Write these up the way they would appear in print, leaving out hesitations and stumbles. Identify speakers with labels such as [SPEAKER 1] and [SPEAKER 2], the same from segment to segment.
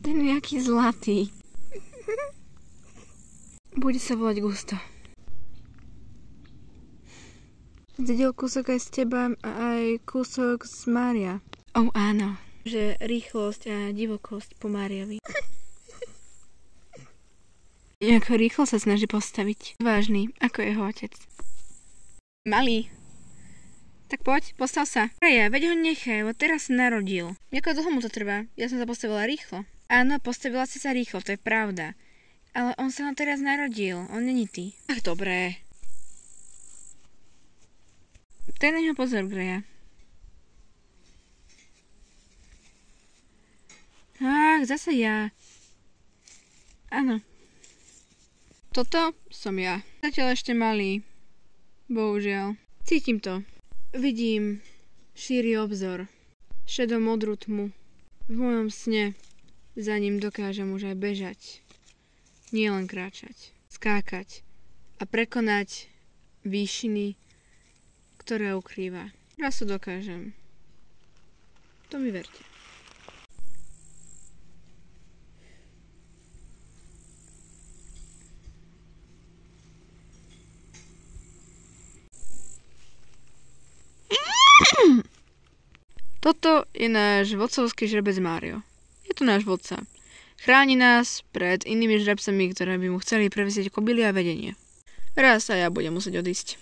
[SPEAKER 1] Ten je jaký zlatý. Bude sa volať Gusto. Zdedel kúsok aj z teba a aj kúsok z Mária. Áno. Že rýchlosť a divokosť po Máriovi. Ako rýchlo sa snaží postaviť. Vážny, ako jeho otec. Malý. Tak poď, postav sa. Freja, veď ho nechaj, lebo teraz sa narodil. Ako dlho mu to trvá? Ja som sa postavila rýchlo. Áno, postavila si sa rýchlo, to je pravda. Ale on sa len teraz narodil, on není ty. Ach, dobré. Daj na ňo pozor, Greja. Ach, zase ja. Áno. Toto som ja. Zatiaľ ešte malý. Bohužiaľ. Cítim to. Vidím šíri obzor. Šedomodrú tmu. V mojom sne za ním dokážem už aj bežať. Nie len kráčať. Skákať. A prekonať výšiny, ktoré ukrýva. Raz to dokážem. To mi verte. Toto je náš vodcovský žrebec Mário. Je to náš vodca. Chráni nás pred inými žrebcami, ktoré by mu chceli prevziať kobily a vedenie. Raz sa ja budem musieť odísť.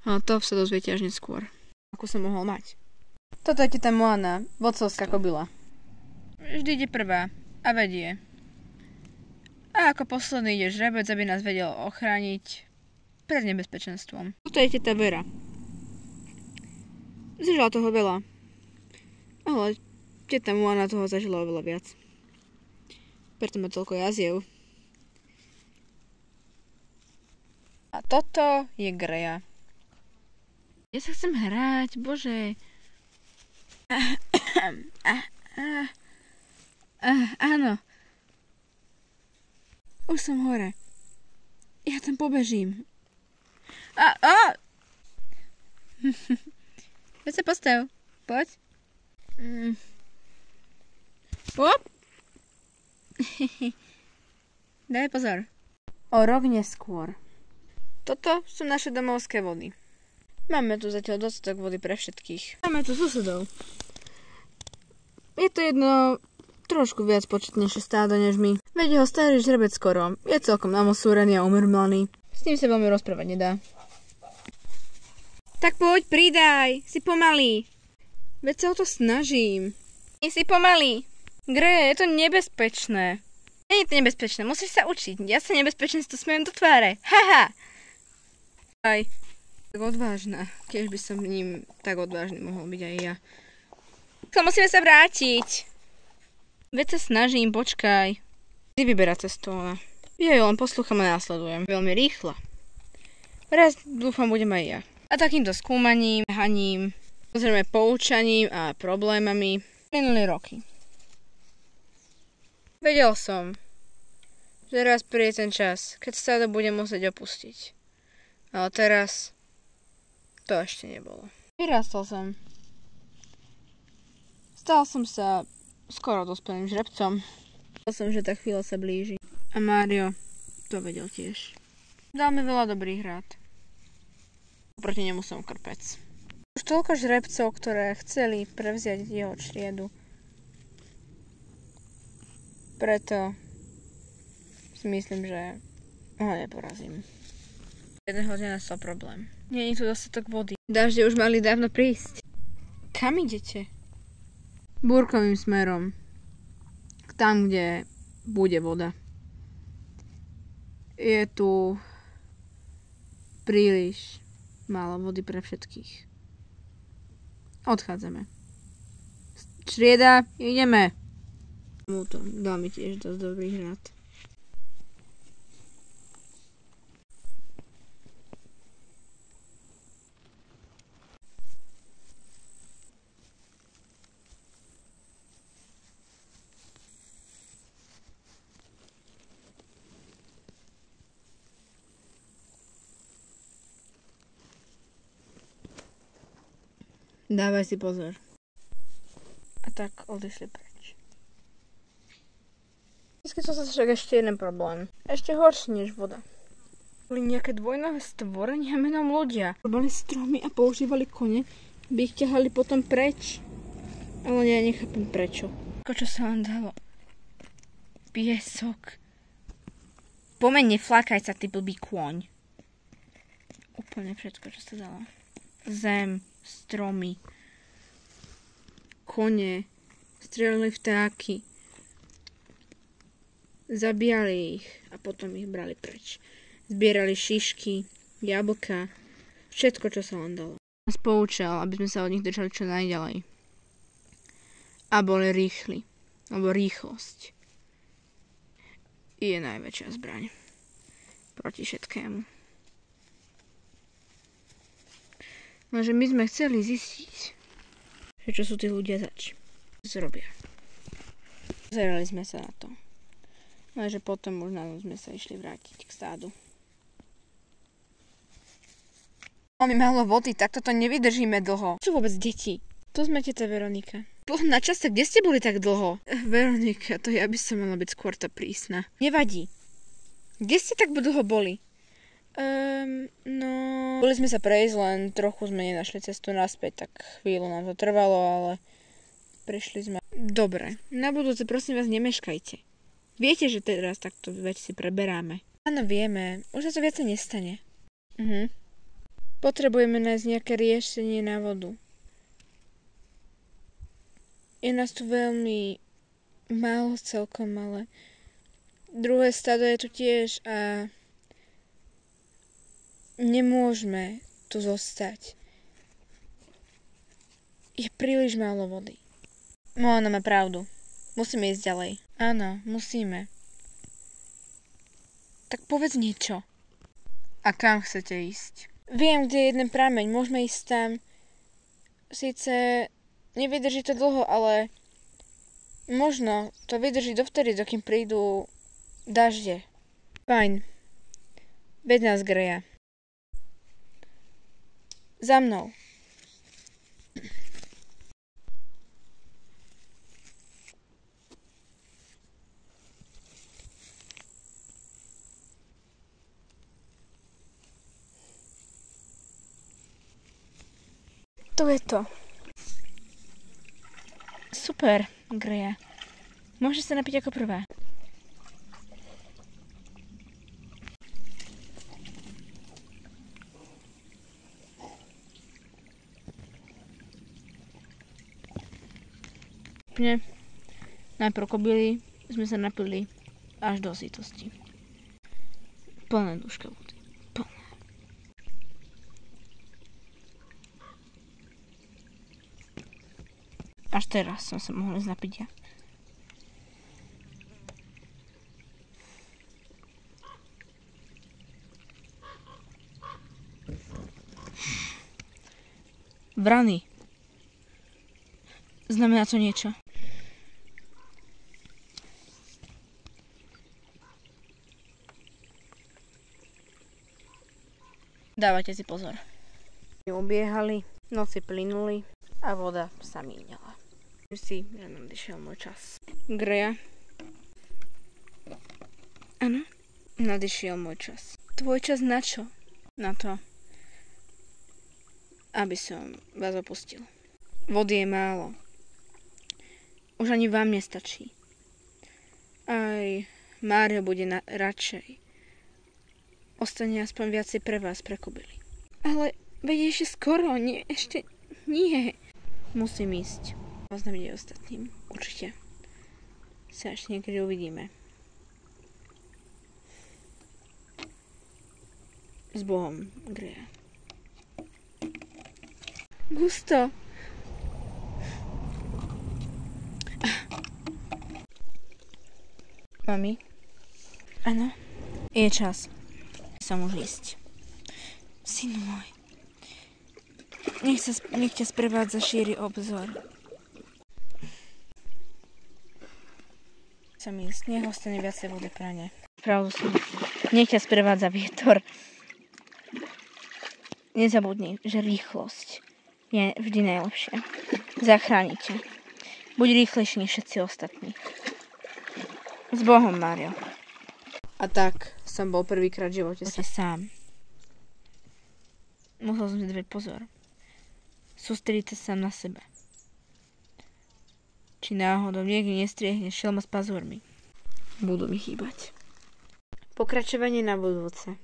[SPEAKER 1] A to sa dozviete až neskôr. Ako som mohol mať. Toto je teta Moana, vodcovská kobila. Vždy ide prvá a vedie. A ako posledný ide žrebec, aby nás vedel ochrániť pred nebezpečenstvom. Toto je teta Vera. Zažila toho veľa. Ale teta Moana toho zažila oveľa viac. Preto má toľko jaziev. A toto je Greja. Ja sa chcem hrať, bože. Áno. Už som hore. Ja tam pobežím. Veď sa postav. Poď. Hop. Daj pozor. O rok neskôr. Toto sú naše domovské vody. Máme tu zatiaľ dostatok vody pre všetkých. Máme tu susedov. Je to jedno trošku viac početnejšie stádo než my. Veď ho starý žrebec skoro. Je celkom namosúrený a umrmlaný. S ním sa veľmi rozprávať nedá. Tak poď, pridaj. Si pomalý. Veď sa o to snažím. Nie si pomalý. Greja, je to nebezpečné. Nie je to nebezpečné, musíš sa učiť. Ja sa nebezpečenstvo smejem do tváre. Haha. Aj. Tak odvážna. Keď by som ním tak odvážny mohol byť aj ja. To musíme sa vrátiť. Veď sa snažím, počkaj. Ty vyberá cestu, ona. Ja ju len poslúcham a následujem. Veľmi rýchlo. Raz dúfam, budem aj ja. A takýmto skúmaním, haním, pozrieme poučaním a problémami minulé roky. Vedel som, že raz príde ten čas, keď stádo budem musieť opustiť. Ale teraz to ešte nebolo. Vyrastol som. Stal som sa skoro dospelým žrebcom. Vedel som, že tá chvíľa sa blíži. A Mário to vedel tiež. Dal mi veľa dobrých rád. Proti nemu som krpec. Už toľko žrebcov, ktoré chceli prevziať jeho čriedu. Preto si myslím, že ho neporazím. Jedného dňa nastal problém. Nie je tu dostatok vody. Dažde už mali dávno prísť. Kam idete? Búrkovým smerom. Tam, kde bude voda. Je tu príliš málo vody pre všetkých. Odchádzame. Črieda, ideme. To dal mi tiež dosť dobrých rád. Dávaj si pozor. A tak odišli preč. Vyskytol sa však ešte jeden problém. Ešte horší než voda. Boli nejaké dvojnohé stvorenia menom ľudia. Robali stromy a používali kone, by ich ťahali potom preč. Ale ja nechápem prečo. Čo sa vám dalo? Piesok. Pomeň, neflákaj sa, ty blbý kôň. Úplne všetko, čo sa dalo. Zem, stromy, kone, strieľali vtáky. Zabíjali ich a potom ich brali preč. Zbierali šišky, jablka, všetko, čo sa len dalo. Nás poučal, aby sme sa od nich držali čo najďalej. A boli rýchli, lebo rýchlosť je najväčšia zbraň proti všetkému. Lenže my sme chceli zistiť, že čo sú tí ľudia zač. Zrobia. Zerali sme sa na to. Lenže potom už na sme sa išli vrátiť k stádu. Máme málo vody, tak toto nevydržíme dlho. Čo vôbec deti? Tu sme, teta Veronika. Na čase, kde ste boli tak dlho? Veronika, to ja by som mala byť skôr tá prísna. Nevadí. Kde ste tak dlho boli? No... Boli sme sa prejsť, len trochu sme nenašli cestu naspäť, tak chvíľu nám to trvalo, ale prišli sme. Dobre, na budúce prosím vás nemeškajte. Viete, že teraz takto veci preberáme? Áno, vieme. Už sa to viacej nestane. Potrebujeme nájsť nejaké riešenie na vodu. Je nás tu veľmi málo celkom, ale druhé stádo je tu tiež a nemôžeme tu zostať. Je príliš málo vody. No, ona má pravdu. Musíme ísť ďalej. Áno, musíme. Tak povedz niečo. A kam chcete ísť? Viem, kde je jeden prameň. Môžeme ísť tam. Sice nevydrží to dlho, ale možno to vydrží dovtedy, dokým prídu dažde. Fajn. Veď nás, Greja. Za mnou. Tu je to. Super, Greja. Môžeš sa napiť ako prvá. Najprv kobily sme sa napili až do sytosti. Plné dúška vody. Plné. Až teraz som sa mohla ísť napiť ja. Vrany. Znamená to niečo? Dávajte si pozor. Ubiehali, noci plynuli a voda sa míňala. Myslím si, že nám vyšiel môj čas. Greja? Áno? Nadišiel môj čas. Tvoj čas na čo? Na to, aby som vás opustil. Vody je málo. Už ani vám nestačí. Aj Mário bude radšej. Ostane aspoň viacej pre vás, pre kobily. Ale veď ešte skoro, ešte nie. Musím ísť. Oznámiť ostatným. Určite. Sa ešte niekedy uvidíme. S Bohom, Greja. Gusto. Mami? Áno? Je čas. Som už ísť. Synu môj. Nech ťa sprevádza šíri obzor. Som ísť. Nech ostane viacej vody prane. Pravdu som. Nech ťa sprevádza vietor. Nezabudni, že rýchlosť je vždy najlepšia. Zachráni ťa. Buď rýchlejší než všetci ostatní. S Bohom, Mário.
[SPEAKER 2] A tak som bol prvýkrát v živote
[SPEAKER 1] Sám. Musel som si dať pozor. Sústrediť sa sám na seba. Či náhodou niekde nestriehne šelma s pazúrmi.
[SPEAKER 2] Budú mi chýbať. Pokračovanie na budúce.